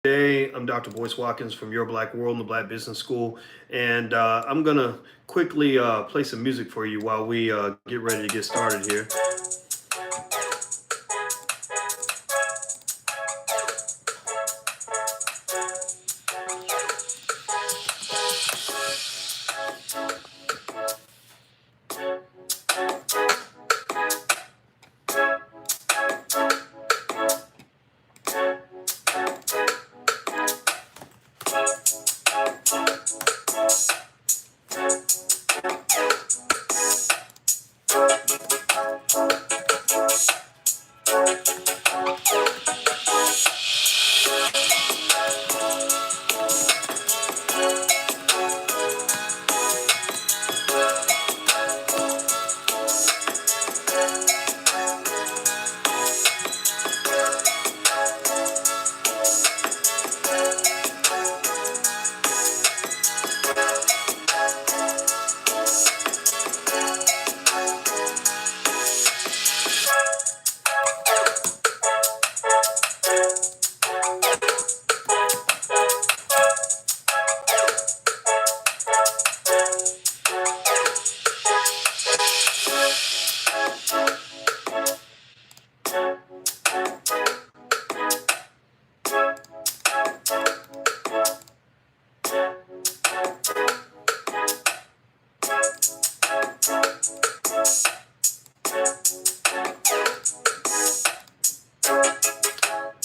Today, I'm Dr. Boyce Watkins from Your Black World and the Black Business School, and I'm gonna quickly play some music for you while we get ready to get started here.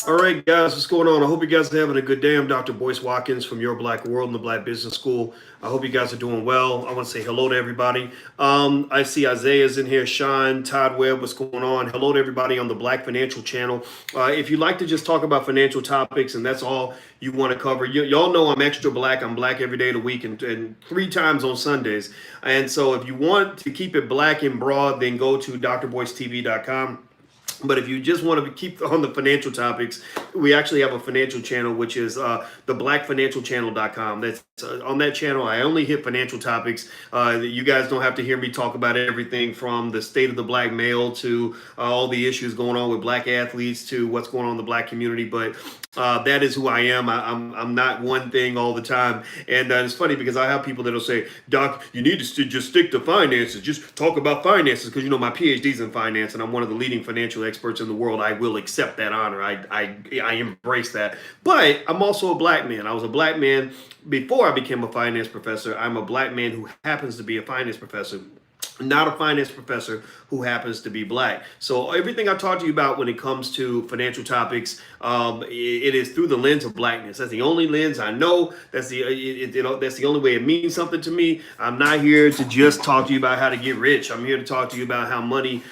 All right, guys, what's going on? I hope you guys are having a good day. I'm Dr. Boyce Watkins from Your Black World and the Black Business School. I hope you guys are doing well. I want to say hello to everybody. I see Isaiah's in here, Sean, Todd Webb, what's going on? Hello to everybody on the Black Financial Channel. If you'd like to just talk about financial topics and that's all you want to cover, y'all know I'm extra black. I'm black every day of the week and 3 times on Sundays. And so if you want to keep it black and broad, then go to drboycetv.com. But if you just want to keep on the financial topics, we actually have a financial channel, which is the blackfinancialchannel.com. That's on that channel. I only hit financial topics. You guys don't have to hear me talk about everything from the state of the black male to all the issues going on with black athletes to what's going on in the black community. But that is who I am. I'm not one thing all the time. And it's funny because I have people that'll say, Doc, you need to just stick to finances. Just talk about finances because, my PhD's in finance and I'm one of the leading financial experts in the world. I will accept that honor. I embrace that. But I'm also a black man. I was a black man before I became a finance professor. I'm a black man who happens to be a finance professor, not a finance professor who happens to be black. So everything I talk to you about when it comes to financial topics, it is through the lens of blackness. That's the only lens I know. That's that's the only way it means something to me. I'm not here to just talk to you about how to get rich. I'm here to talk to you about how money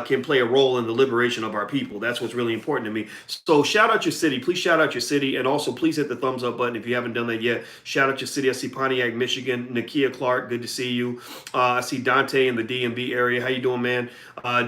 can play a role in the liberation of our people. That's what's really important to me. So shout out your city. Please shout out your city. And also please hit the thumbs up button if you haven't done that yet. Shout out your city. I see Pontiac, Michigan. Nakia Clark, good to see you. I see Dante in the DMV area. How you doing, man?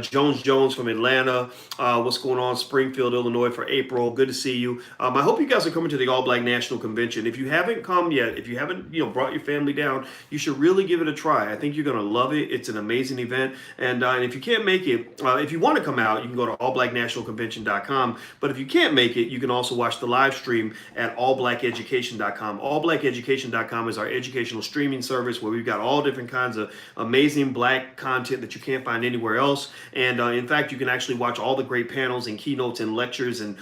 Jones from Atlanta. What's going on? Springfield, Illinois for April. Good to see you. I hope you guys are coming to the All Black National Convention. If you haven't come yet, if you haven't brought your family down, you should really give it a try. I think you're gonna love it. It's an amazing event. And if you can't make it, if you want to come out, you can go to allblacknationalconvention.com. But if you can't make it, you can also watch the live stream at allblackeducation.com. Allblackeducation.com is our educational streaming service where we've got all different kinds of amazing black content that you can't find anywhere else. And in fact, you can actually watch all the great panels and keynotes and lectures and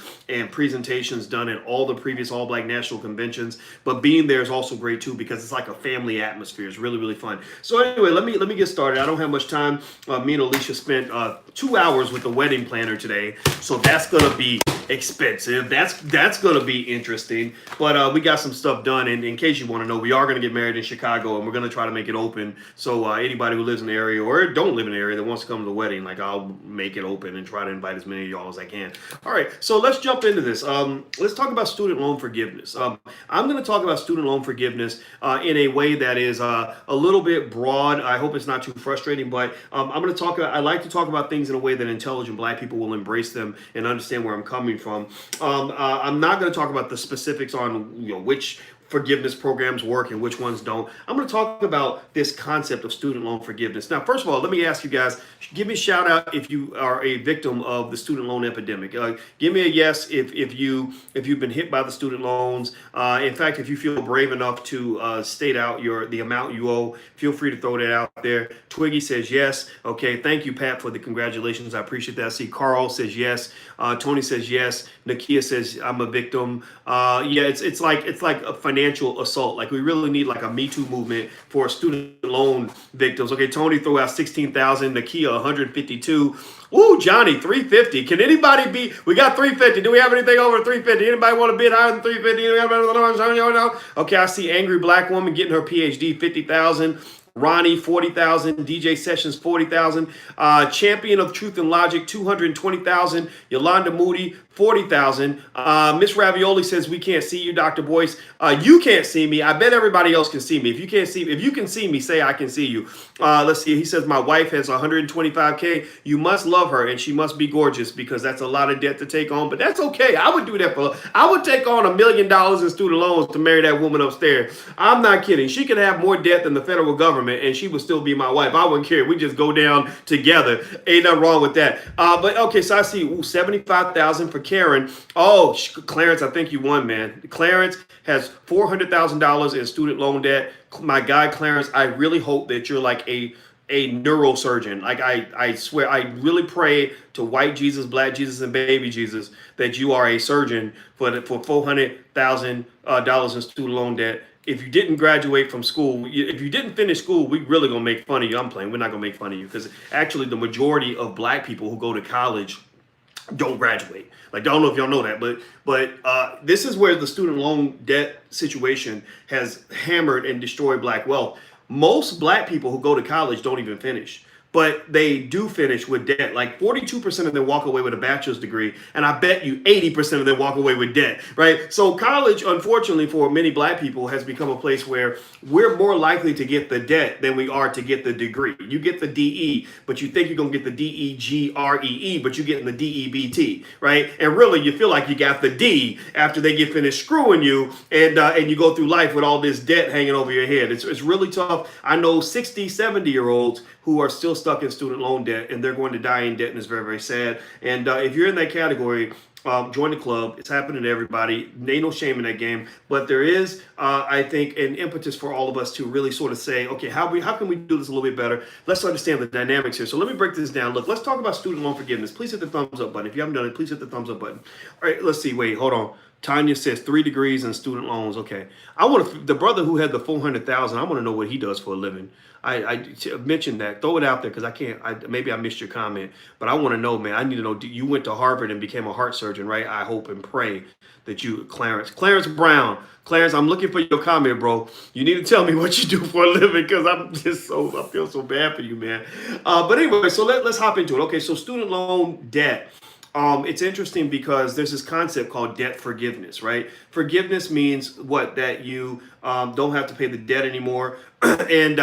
presentations done at all the previous All Black National Conventions. But being there is also great too because it's like a family atmosphere. It's really, really fun. So anyway, let me get started. I don't have much time. Me and Alicia spent 2 hours with the wedding planner today, so that's gonna be expensive. That's gonna be interesting. But we got some stuff done. And in case you want to know, we are gonna get married in Chicago, and we're gonna try to make it open. So anybody who lives in the area or don't live in the area that wants to come to the wedding, like I'll make it open and try to invite as many of y'all as I can. All right, so let's jump into this. Let's talk about student loan forgiveness. I'm gonna talk about student loan forgiveness in a way that is a little bit broad. I hope it's not too frustrating, but I like to talk about things in a way that intelligent black people will embrace them and understand where I'm coming from. I'm not going to talk about the specifics on which forgiveness programs work and which ones don't. I'm going to talk about this concept of student loan forgiveness. Now, first of all, let me ask you guys, give me a shout out if you are a victim of the student loan epidemic. Give me a yes if you've been hit by the student loans. In fact, if you feel brave enough to state out the amount you owe, feel free to throw that out there. Twiggy says yes. Okay, thank you, Pat, for the congratulations. I appreciate that. I see Carl says yes. Tony says yes. Nakia says I'm a victim. Yeah, it's like a financial assault. Like we really need like a Me Too movement for student loan victims. Okay, Tony threw out 16,000. Nakia 152. Ooh, Johnny 350. Can anybody be? We got 350. Do we have anything over 350? Anybody want to bid higher than 350? Okay, I see angry black woman getting her PhD 50,000. Ronnie, 40,000. DJ Sessions, 40,000. Champion of Truth and Logic, 220,000. Yolanda Moody, 40,000. Miss Ravioli says, we can't see you, Dr. Boyce. You can't see me. I bet everybody else can see me. If you can see me, say I can see you. Let's see. He says, my wife has 125K. You must love her and she must be gorgeous because that's a lot of debt to take on, but that's okay. I would do that I would take on $1 million in student loans to marry that woman upstairs. I'm not kidding. She could have more debt than the federal government and she would still be my wife. I wouldn't care. We just go down together. Ain't nothing wrong with that. But okay, so I see 75,000 for Karen. Oh, Clarence, I think you won, man. Clarence has $400,000 in student loan debt. My guy, Clarence, I really hope that you're like a neurosurgeon. Like I swear, I really pray to white Jesus, black Jesus, and baby Jesus that you are a surgeon for $400,000 in student loan debt. If you didn't graduate from school, if you didn't finish school, we really gonna make fun of you. I'm playing. We're not gonna make fun of you because actually the majority of black people who go to college don't graduate. Like, I don't know if y'all know that, but this is where the student loan debt situation has hammered and destroyed black wealth. Most black people who go to college don't even finish, but they do finish with debt. Like 42% of them walk away with a bachelor's degree, and I bet you 80% of them walk away with debt, right? So college, unfortunately, for many black people has become a place where we're more likely to get the debt than we are to get the degree. You get the DE, but you think you're going to get the DEGREE, but you're getting the DEBT, right? And really, you feel like you got the D after they get finished screwing you, and you go through life with all this debt hanging over your head. It's really tough. I know 60, 70-year-olds who are still stuck in student loan debt, and they're going to die in debt, and it's very, very sad. And if you're in that category, join the club. It's happening to everybody. Ain't no shame in that game. But there is, I think, an impetus for all of us to really sort of say, okay, how can we do this a little bit better? Let's understand the dynamics here. So let me break this down. Look, let's talk about student loan forgiveness. Please hit the thumbs up button. If you haven't done it, please hit the thumbs up button. All right, let's see. Wait, hold on. Tanya says 3 degrees in student loans. Okay, the brother who had the 400,000. I want to know what he does for a living. I mentioned that. Throw it out there because I can't. Maybe I missed your comment, but I want to know, man. I need to know. You went to Harvard and became a heart surgeon, right? I hope and pray that you, Clarence Brown. Clarence, I'm looking for your comment, bro. You need to tell me what you do for a living because I feel so bad for you, man. But anyway, so let's hop into it. Okay, so student loan debt. It's interesting because there's this concept called debt forgiveness, right? Forgiveness means what? That you don't have to pay the debt anymore, and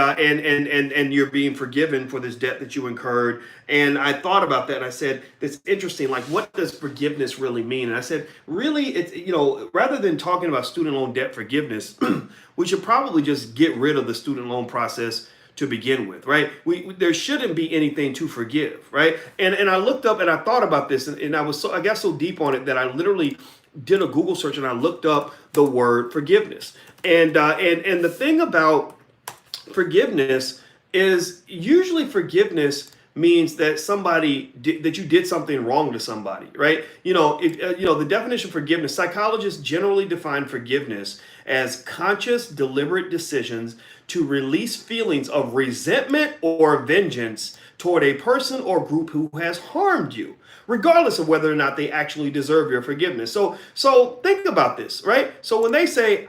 you're being forgiven for this debt that you incurred. And I thought about that, and I said, it's interesting. Like, what does forgiveness really mean? And I said, really, it's rather than talking about student loan debt forgiveness, we should probably just get rid of the student loan process to begin with, right? There shouldn't be anything to forgive, right? And I looked up and I thought about this, and I got so deep on it that I literally did a Google search and I looked up the word forgiveness. And the thing about forgiveness is usually forgiveness means that that you did something wrong to somebody, right? The definition of forgiveness, psychologists generally define forgiveness as conscious, deliberate decisions to release feelings of resentment or vengeance toward a person or group who has harmed you, regardless of whether or not they actually deserve your forgiveness. So think about this, right? So when they say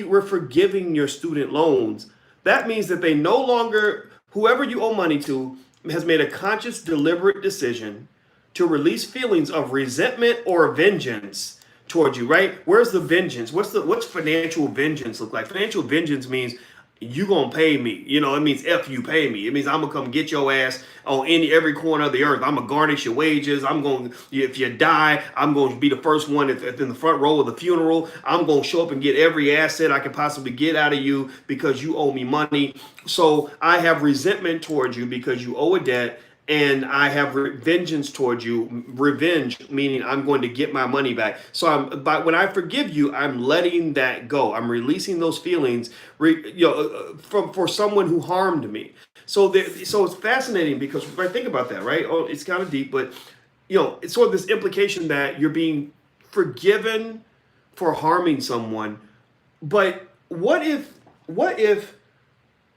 we're forgiving your student loans, that means that they no longer, whoever you owe money to, has made a conscious, deliberate decision to release feelings of resentment or vengeance toward you, right? Where's the vengeance? What's financial vengeance look like? Financial vengeance means you gonna pay me. You know, it means F you pay me. It means I'm gonna come get your ass on every corner of the earth. I'm gonna garnish your wages. I'm going if you die, I'm going to be the first one if in the front row of the funeral. I'm gonna show up and get every asset I can possibly get out of you because you owe me money. So I have resentment towards you because you owe a debt, and I have vengeance towards you. Revenge meaning I'm going to get my money back. So but when I forgive you, I'm letting that go. I'm releasing those feelings, from for someone who harmed me. So it's fascinating because when I think about that, right? Oh, it's kind of deep, but it's sort of this implication that you're being forgiven for harming someone. But what if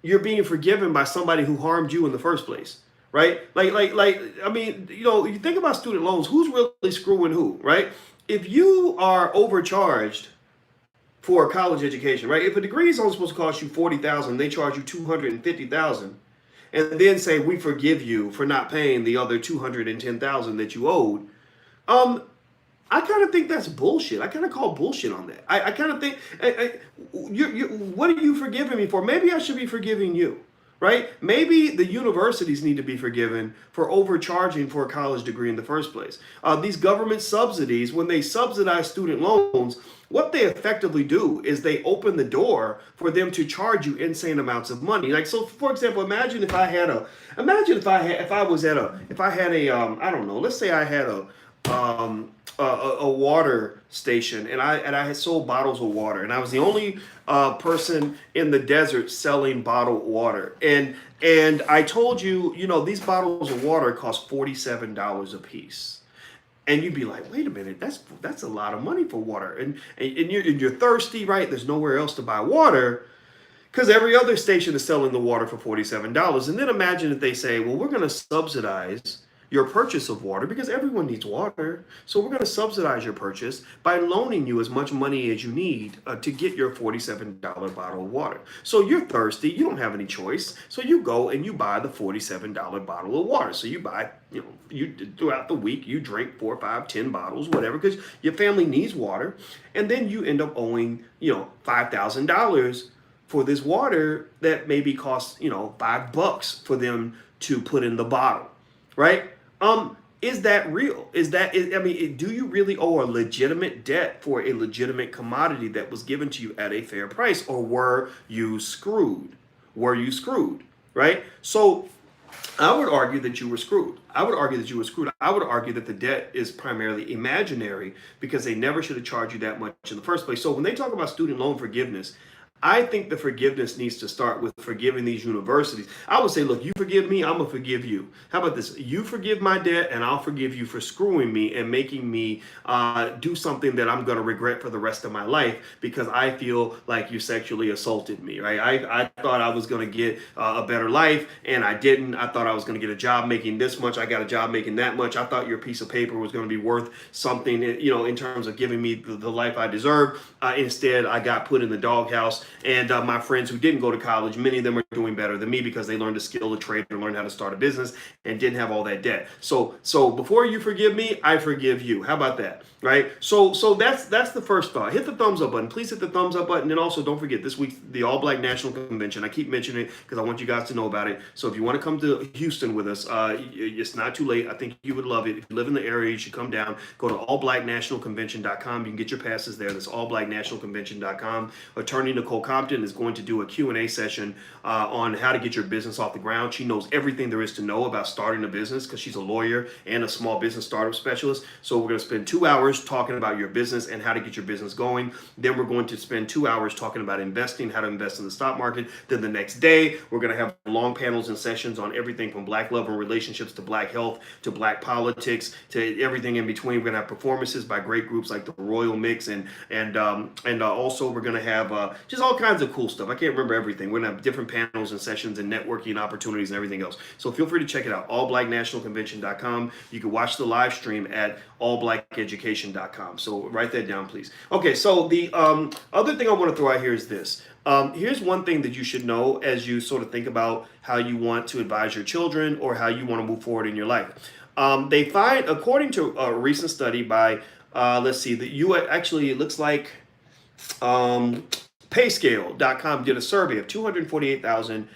you're being forgiven by somebody who harmed you in the first place, right? Like I mean, you think about student loans, who's really screwing who, right? If you are overcharged for a college education, right? If a degree is only supposed to cost you 40,000, they charge you 250,000, and then say we forgive you for not paying the other 210,000 that you owed. Um, I kind of think that's bullshit. I kind of call bullshit on that. I kind of think, what are you forgiving me for? Maybe I should be forgiving you, right? Maybe the universities need to be forgiven for overcharging for a college degree in the first place. These government subsidies, when they subsidize student loans, what they effectively do is they open the door for them to charge you insane amounts of money. Like, so for example, imagine if I had I don't know, let's say I had a water station, and I had sold bottles of water, and I was the only person in the desert selling bottled water, and I told you, these bottles of water cost $47 a piece. And you'd be like, wait a minute, that's a lot of money for water, and you're thirsty, right? There's nowhere else to buy water because every other station is selling the water for $47. And then imagine if they say, well, we're going to subsidize your purchase of water because everyone needs water. So we're going to subsidize your purchase by loaning you as much money as you need to get your $47 bottle of water. So you're thirsty, you don't have any choice. So you go and you buy the $47 bottle of water. So you buy, you throughout the week, you drink 4, 5, 10 bottles, whatever, because your family needs water. And then you end up owing, $5,000 for this water that maybe costs, $5 for them to put in the bottle, right? Is that real? Do you really owe a legitimate debt for a legitimate commodity that was given to you at a fair price, or were you screwed? Right? So I would argue that you were screwed. I would argue that the debt is primarily imaginary because they never should have charged you that much in the first place. So when they talk about student loan forgiveness, I think the forgiveness needs to start with forgiving these universities. I would say, look, you forgive me, I'm going to forgive you. How about this? You forgive my debt, and I'll forgive you for screwing me and making me do something that I'm going to regret for the rest of my life because I feel like you sexually assaulted me, right? I thought I was going to get a better life, and I didn't. I thought I was going to get a job making this much. I got a job making that much. I thought your piece of paper was going to be worth something, in terms of giving me the life I deserve. Instead, I got put in the doghouse. And my friends who didn't go to college, many of them are doing better than me because they learned a skill, a trade, or learned how to start a business and didn't have all that debt. So before you forgive me, I forgive you. How about that? Right? So that's the first thought. Hit the thumbs up button. Please hit the thumbs up button. And also don't forget this week, the All Black National Convention. I keep mentioning it because I want you guys to know about it. So if you want to come to Houston with us, it's not too late. I think you would love it. If you live in the area, you should come down. Go to allblacknationalconvention.com. You can get your passes there. That's allblacknationalconvention.com. Attorney Nicole Compton is going to do a Q&A session on how to get your business off the ground. She knows everything there is to know about starting a business because she's a lawyer and a small business startup specialist. So we're going to spend 2 hours talking about your business and how to get your business going. Then we're going to spend 2 hours talking about investing, how to invest in the stock market. Then the next day, we're going to have long panels and sessions on everything from Black love and relationships to Black health to Black politics to everything in between. We're going to have performances by great groups like the Royal Mix and also we're going to have just all kinds of cool stuff. I can't remember everything. We're going to have different panels and sessions and networking opportunities and everything else. So feel free to check it out, allblacknationalconvention.com. You can watch the live stream at allblackeducation.com. So write that down, please. Okay, so the other thing I want to throw out here is this. Here's one thing that you should know as you sort of think about how you want to advise your children or how you want to move forward in your life. They find, according to a recent study by, let's see, it looks like Payscale.com did a survey of 248,000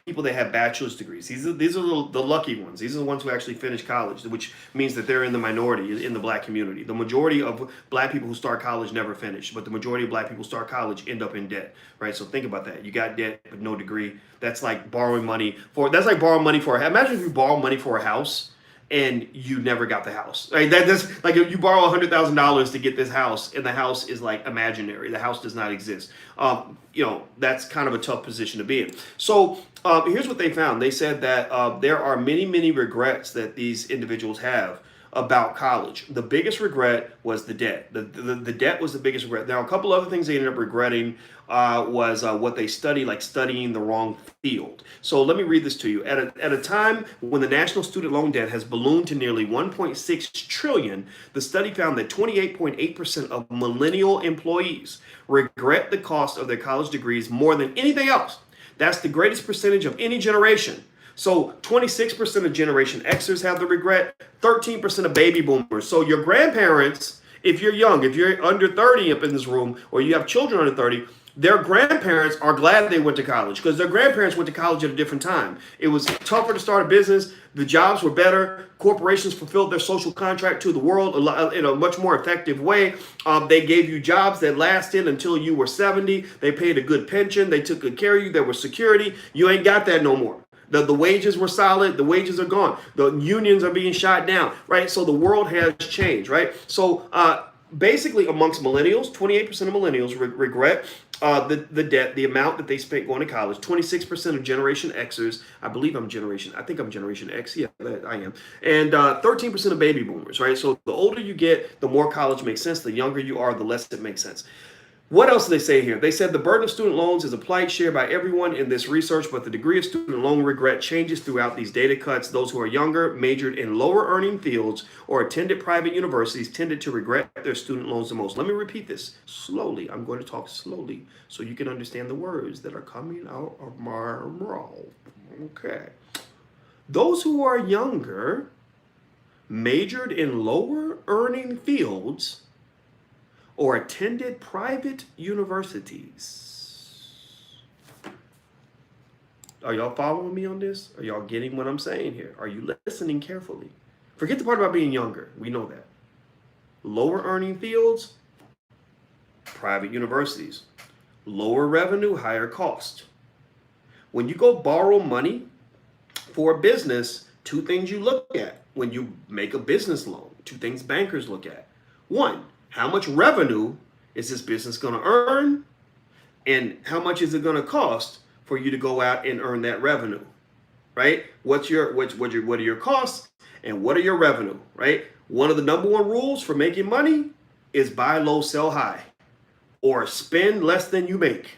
people that have bachelor's degrees. These are the lucky ones. These are the ones who actually finish college, which means that they're in the minority in the black community. The majority of black people who start college never finish, but the majority of black people who start college end up in debt, right? So think about that. You got debt but no degree. That's like borrowing money for. That's like borrowing money for. Imagine if you borrow money for a house and you never got the house. Right? That's like if you borrow $100,000 to get this house, and the house is like imaginary. The house does not exist. That's kind of a tough position to be in. So here's what they found. They said that there are many, many regrets that these individuals have about college. The biggest regret was the debt. The debt was the biggest regret. Now, a couple other things they ended up regretting was what they studied, like studying the wrong field. So let me read this to you. At a time when the national student loan debt has ballooned to nearly 1.6 trillion, the study found that 28.8% of millennial employees regret the cost of their college degrees more than anything else. That's the greatest percentage of any generation. So 26% of Generation Xers have the regret, 13% of baby boomers. So your grandparents, if you're young, if you're under 30 up in this room, or you have children under 30, their grandparents are glad they went to college because their grandparents went to college at a different time. It was tougher to start a business. The jobs were better. Corporations fulfilled their social contract to the world in a much more effective way. They gave you jobs that lasted until you were 70. They paid a good pension. They took good care of you. There was security. You ain't got that no more. The wages were solid. The wages are gone. The unions are being shot down, right? So the world has changed, right? So basically amongst millennials, 28% of millennials regret the debt, the amount that they spent going to college. 26% of Generation Xers, I think I'm Generation X, yeah, I am. And 13% of baby boomers, right? So the older you get, the more college makes sense. The younger you are, the less it makes sense. What else do they say here? They said the burden of student loans is a plight shared by everyone in this research, but the degree of student loan regret changes throughout these data cuts. Those who are younger, majored in lower earning fields, or attended private universities tended to regret their student loans the most. Let me repeat this slowly. I'm going to talk slowly so you can understand the words that are coming out of my mouth. Okay. Those who are younger, majored in lower earning fields, or attended private universities. Are y'all following me on this? Are y'all getting what I'm saying here? Are you listening carefully? Forget the part about being younger. We know that. Lower earning fields, private universities. Lower revenue, higher cost. When you go borrow money for a business, two things you look at when you make a business loan. Two things bankers look at. One, how much revenue is this business going to earn? And how much is it going to cost for you to go out and earn that revenue? Right? What are your costs and what are your revenue? Right? One of the number one rules for making money is buy low, sell high, or spend less than you make.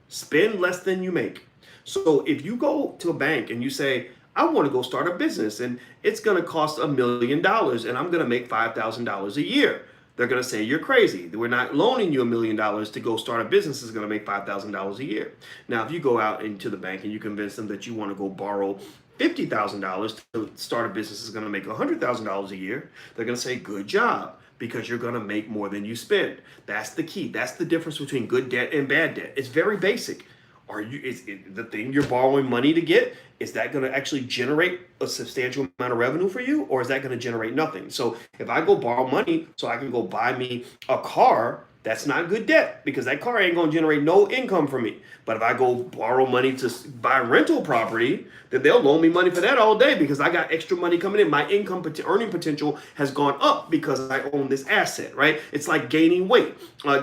Spend less than you make. So if you go to a bank and you say, I want to go start a business and it's going to cost $1 million and I'm going to make $5,000 a year. They're going to say you're crazy. We're not loaning you $1 million to go start a business that's going to make $5,000 a year. Now, if you go out into the bank and you convince them that you want to go borrow $50,000 to start a business that's going to make $100,000 a year, they're going to say, good job, because you're going to make more than you spend. That's the key. That's the difference between good debt and bad debt. It's very basic. Is the thing you're borrowing money to get, is that going to actually generate a substantial amount of revenue for you, or is that going to generate nothing? So if I go borrow money so I can go buy me a car, that's not good debt because that car ain't going to generate no income for me. But if I go borrow money to buy rental property, then they'll loan me money for that all day because I got extra money coming in. My income earning potential has gone up because I own this asset, right? It's like gaining weight.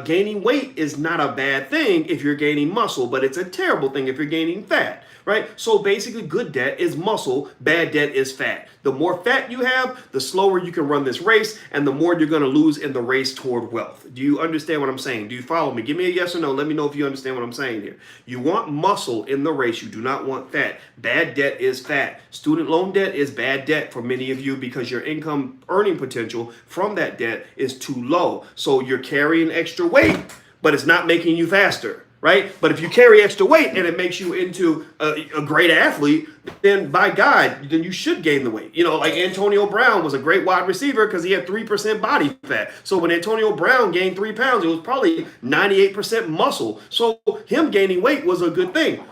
Gaining weight is not a bad thing if you're gaining muscle, but it's a terrible thing if you're gaining fat, right? So basically good debt is muscle, bad debt is fat. The more fat you have, the slower you can run this race and the more you're going to lose in the race toward wealth. Do you understand what I'm saying? Do you follow me? Give me a yes or no. Let me know if you understand what I'm saying here. You want muscle in the race. You do not want fat. Bad debt is fat. Student loan debt is bad debt for many of you because your income earning potential from that debt is too low. So you're carrying extra weight, but it's not making you faster. right? But if you carry extra weight and it makes you into a great athlete, then by God, then you should gain the weight. You know, like Antonio Brown was a great wide receiver because he had 3% body fat. So when Antonio Brown gained 3 pounds, it was probably 98% muscle. So him gaining weight was a good thing.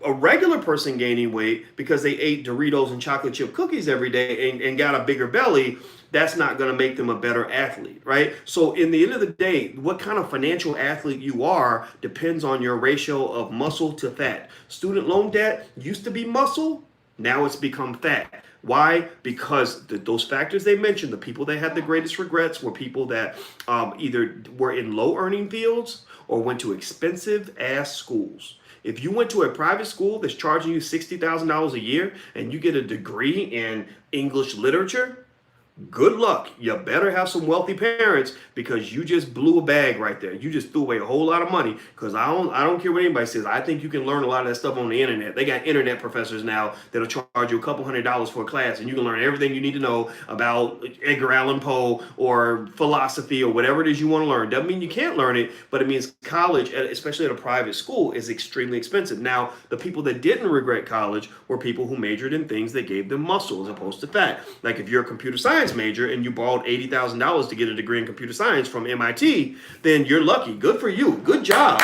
A regular person gaining weight because they ate Doritos and chocolate chip cookies every day and got a bigger belly, that's not going to make them a better athlete, right? So in the end of the day, what kind of financial athlete you are depends on your ratio of muscle to fat. Student loan debt used to be muscle, now it's become fat. Why? Because those factors they mentioned, the people that had the greatest regrets were people that either were in low earning fields or went to expensive ass schools. If you went to a private school that's charging you $60,000 a year and you get a degree in English literature, good luck. You better have some wealthy parents because you just blew a bag right there. You just threw away a whole lot of money because I don't care what anybody says. I think you can learn a lot of that stuff on the internet. They got internet professors now that'll charge you a couple $100s for a class and you can learn everything you need to know about Edgar Allan Poe or philosophy or whatever it is you want to learn. Doesn't mean you can't learn it, but it means college, especially at a private school, is extremely expensive. Now, the people that didn't regret college were people who majored in things that gave them muscle as opposed to fat. Like if you're a computer science major and you borrowed $80,000 to get a degree in computer science from MIT, then you're lucky. Good for you. Good job.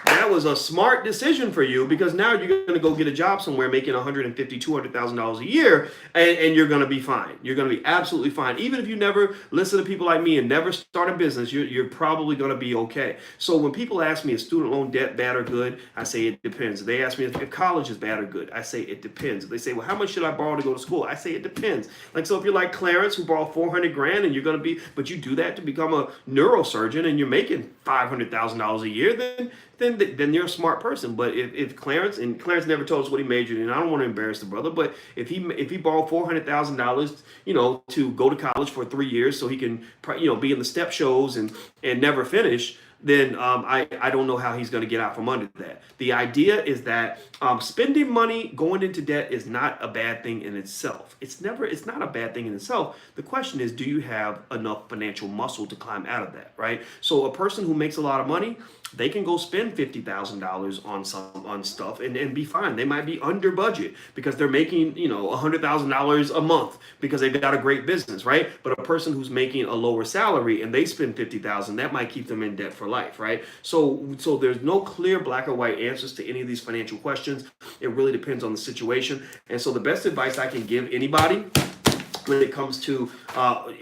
That was a smart decision for you because now you're going to go get a job somewhere making $150,000, $200,000 a year and you're going to be fine. You're going to be absolutely fine. Even if you never listen to people like me and never start a business, you're probably going to be okay. So when people ask me, is student loan debt bad or good? I say it depends. If they ask me if college is bad or good, I say it depends. If they say, well, how much should I borrow to go to school? I say it depends. Like, so if you're like Clarence who borrowed $400,000 and you're going to be, but you do that to become a neurosurgeon and you're making $500,000 a year, then you're a smart person. But if Clarence, and Clarence never told us what he majored in, I don't want to embarrass the brother, but if he borrowed $400,000, to go to college for 3 years so he can, be in the step shows and never finish, then I don't know how he's going to get out from under that. The idea is that spending money, going into debt is not a bad thing in itself. It's not a bad thing in itself. The question is, do you have enough financial muscle to climb out of that, right? So a person who makes a lot of money, they can go spend $50,000 on stuff and be fine. They might be under budget because they're making $100,000 a month because they've got a great business, right? But a person who's making a lower salary and they spend $50,000, that might keep them in debt for life, right? So there's no clear black or white answers to any of these financial questions. It really depends on the situation. And so the best advice I can give anybody when it comes to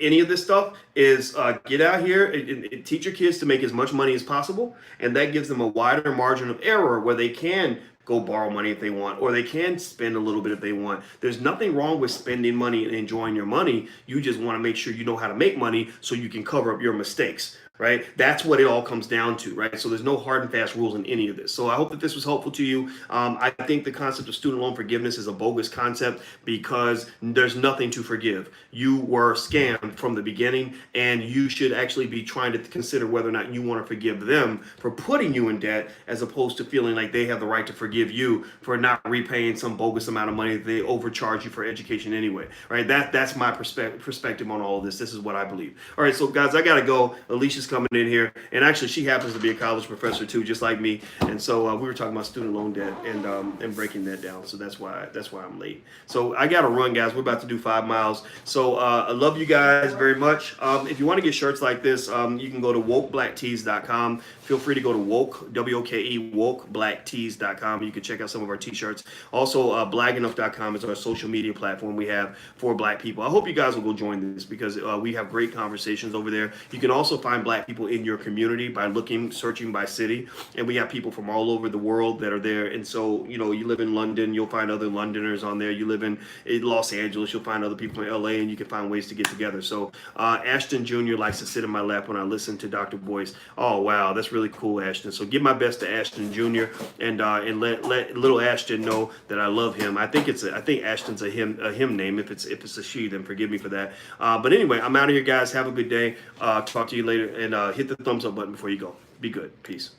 any of this stuff is get out here and teach your kids to make as much money as possible, and that gives them a wider margin of error where they can go borrow money if they want, or they can spend a little bit if they want. There's nothing wrong with spending money and enjoying your money. You just want to make sure you know how to make money so you can cover up your mistakes, right? That's what it all comes down to, right? So there's no hard and fast rules in any of this. So I hope that this was helpful to you. I think the concept of student loan forgiveness is a bogus concept because there's nothing to forgive. You were scammed from the beginning, and you should actually be trying to consider whether or not you want to forgive them for putting you in debt, as opposed to feeling like they have the right to forgive you for not repaying some bogus amount of money that they overcharge you for education anyway, right? That's my perspective on all of this. This is what I believe. All right, so guys, I gotta go. Alicia's coming in here, and actually she happens to be a college professor too, just like me. And so we were talking about student loan debt and breaking that down. So that's why I'm late. So I gotta run, guys. We're about to do 5 miles. So I love you guys very much. If you want to get shirts like this, you can go to wokeblacktees.com. Feel free to go to woke, W-O-K-E, wokeblacktees.com. You can check out some of our t-shirts. Also, blagenough.com is our social media platform we have for black people. I hope you guys will go join this because we have great conversations over there. You can also find black people in your community by searching by city. And we have people from all over the world that are there. And so, you live in London, you'll find other Londoners on there. You live in Los Angeles, you'll find other people in LA, and you can find ways to get together. So Ashton Jr. likes to sit in my lap when I listen to Dr. Boyce. Oh, wow, that's really cool, Ashton. So give my best to Ashton Jr. and let little Ashton know that I love him. I think Ashton's a him name. If it's a she, then forgive me for that. But anyway, I'm out of here, guys. Have a good day. Talk to you later, and hit the thumbs up button before you go. Be good. Peace.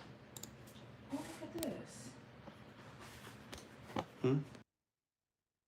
Look at this.